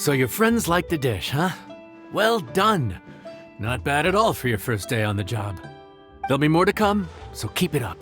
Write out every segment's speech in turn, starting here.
So your friends like the dish, huh? Well done. Not bad at all for your first day on the job. There'll be more to come, so keep it up.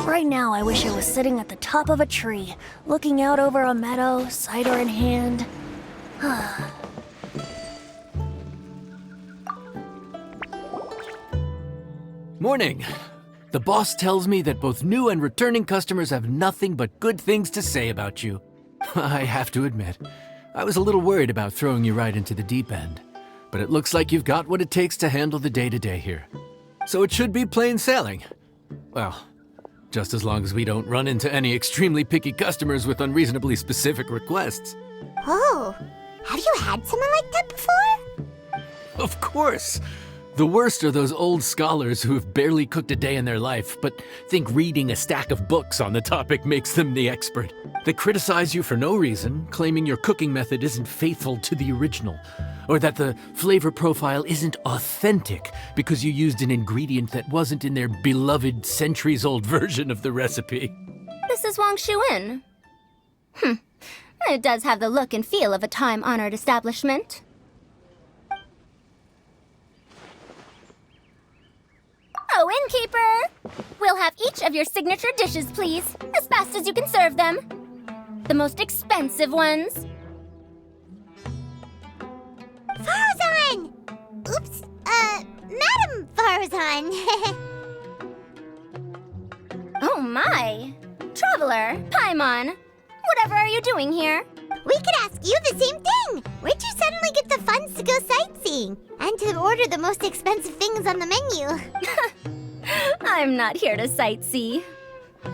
Right now, I wish I was sitting at the top of a tree, looking out over a meadow, cider in hand. Morning. The boss tells me that both new and returning customers have nothing but good things to say about you. I have to admit, I was a little worried about throwing you right into the deep end, but it looks like you've got what it takes to handle the day-to-day here. So it should be plain sailing. Well, just as long as we don't run into any extremely picky customers with unreasonably specific requests. Oh, have you had someone like that before? Of course! The worst are those old scholars who have barely cooked a day in their life, but think reading a stack of books on the topic makes them the expert. They criticize you for no reason, claiming your cooking method isn't faithful to the original, or that the flavor profile isn't authentic because you used an ingredient that wasn't in their beloved centuries-old version of the recipe. This is Wang Shuin. It does have the look and feel of a time-honored establishment. Oh, innkeeper! We'll have each of your signature dishes, please, as fast as you can serve them. The most expensive ones. Farzan! Oops, Madam Farzan. Oh my! Traveler, Paimon, whatever are you doing here? We could ask you the same thing. Where'd you suddenly get the funds to go sightseeing? And to order the most expensive things on the menu? I'm not here to sightsee.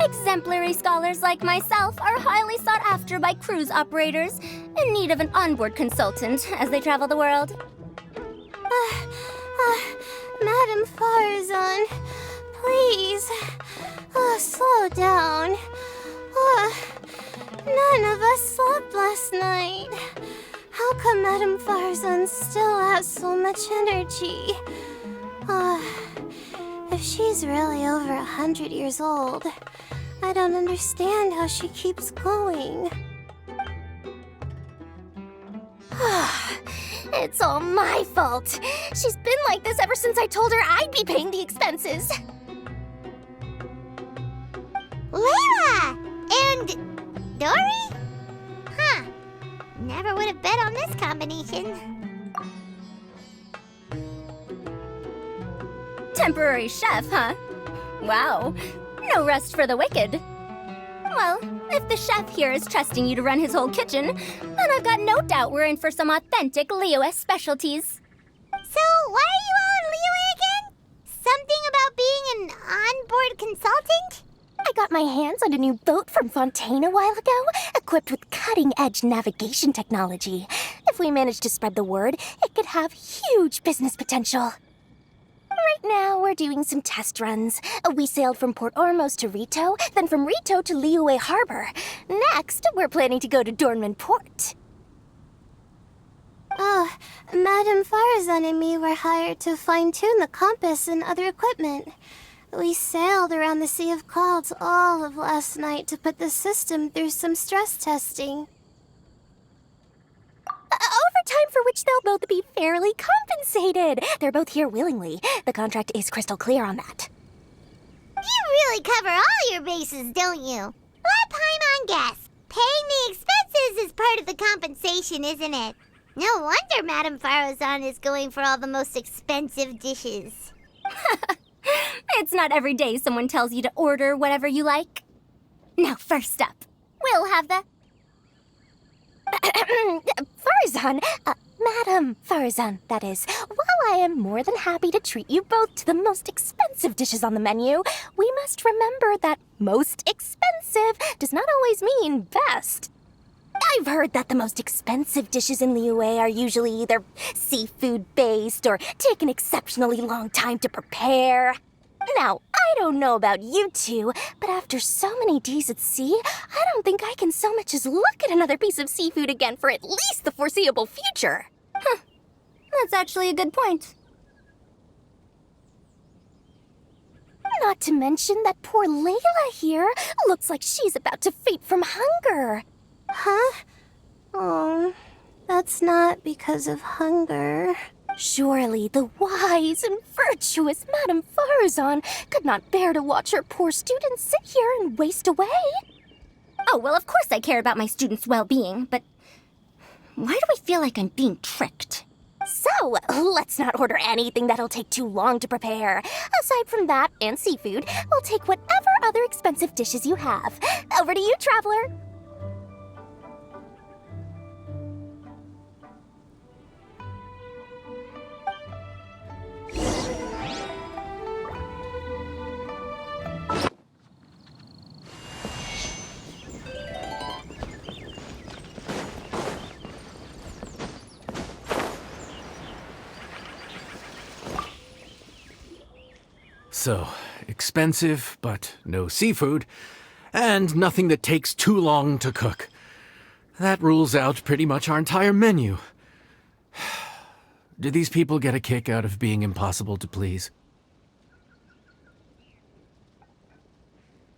Exemplary scholars like myself are highly sought after by cruise operators in need of an onboard consultant as they travel the world. Madam Farzan, please, slow down. None of us slept last night. How come Madam Farzan still has so much energy? If she's really over 100 years old, I don't understand how she keeps going. It's all my fault. She's been like this ever since I told her I'd be paying the expenses. Layla! And Dory? Huh. Never would have bet on this combination. Temporary chef, huh? Wow. No rest for the wicked. Well, if the chef here is trusting you to run his whole kitchen, then I've got no doubt we're in for some authentic Liyue specialties. So, why are you all in Liyue again? Something about being an onboard consultant? I got my hands on a new boat from Fontaine a while ago, equipped with cutting-edge navigation technology. If we manage to spread the word, it could have huge business potential. Right now, we're doing some test runs. We sailed from Port Ormos to Rito, then from Rito to Liyue Harbor. Next, we're planning to go to Dornman Port. Oh, Madame Farzan and me were hired to fine-tune the compass and other equipment. We sailed around the Sea of Clouds all of last night to put the system through some stress testing. Over time for which they'll both be fairly compensated. They're both here willingly. The contract is crystal clear on that. You really cover all your bases, don't you? Let Paimon guess. Paying the expenses is part of the compensation, isn't it? No wonder Madame Farozan is going for all the most expensive dishes. It's not every day someone tells you to order whatever you like. Now, first up, we'll have the... Farazan, Madam Farazan, that is. While I am more than happy to treat you both to the most expensive dishes on the menu, we must remember that most expensive does not always mean best. I've heard that the most expensive dishes in Liyue are usually either seafood-based or take an exceptionally long time to prepare. Now, I don't know about you two, but after so many days at sea, I don't think I can so much as look at another piece of seafood again for at least the foreseeable future. That's actually a good point. Not to mention that poor Layla here looks like she's about to faint from hunger. Huh? Oh, that's not because of hunger. Surely the wise and virtuous Madame Farazan could not bear to watch her poor students sit here and waste away. Oh, well, of course I care about my students' well-being, but why do I feel like I'm being tricked? So, let's not order anything that'll take too long to prepare. Aside from that and seafood, we'll take whatever other expensive dishes you have. Over to you, Traveler. So, expensive, but no seafood, and nothing that takes too long to cook. That rules out pretty much our entire menu. Do these people get a kick out of being impossible to please?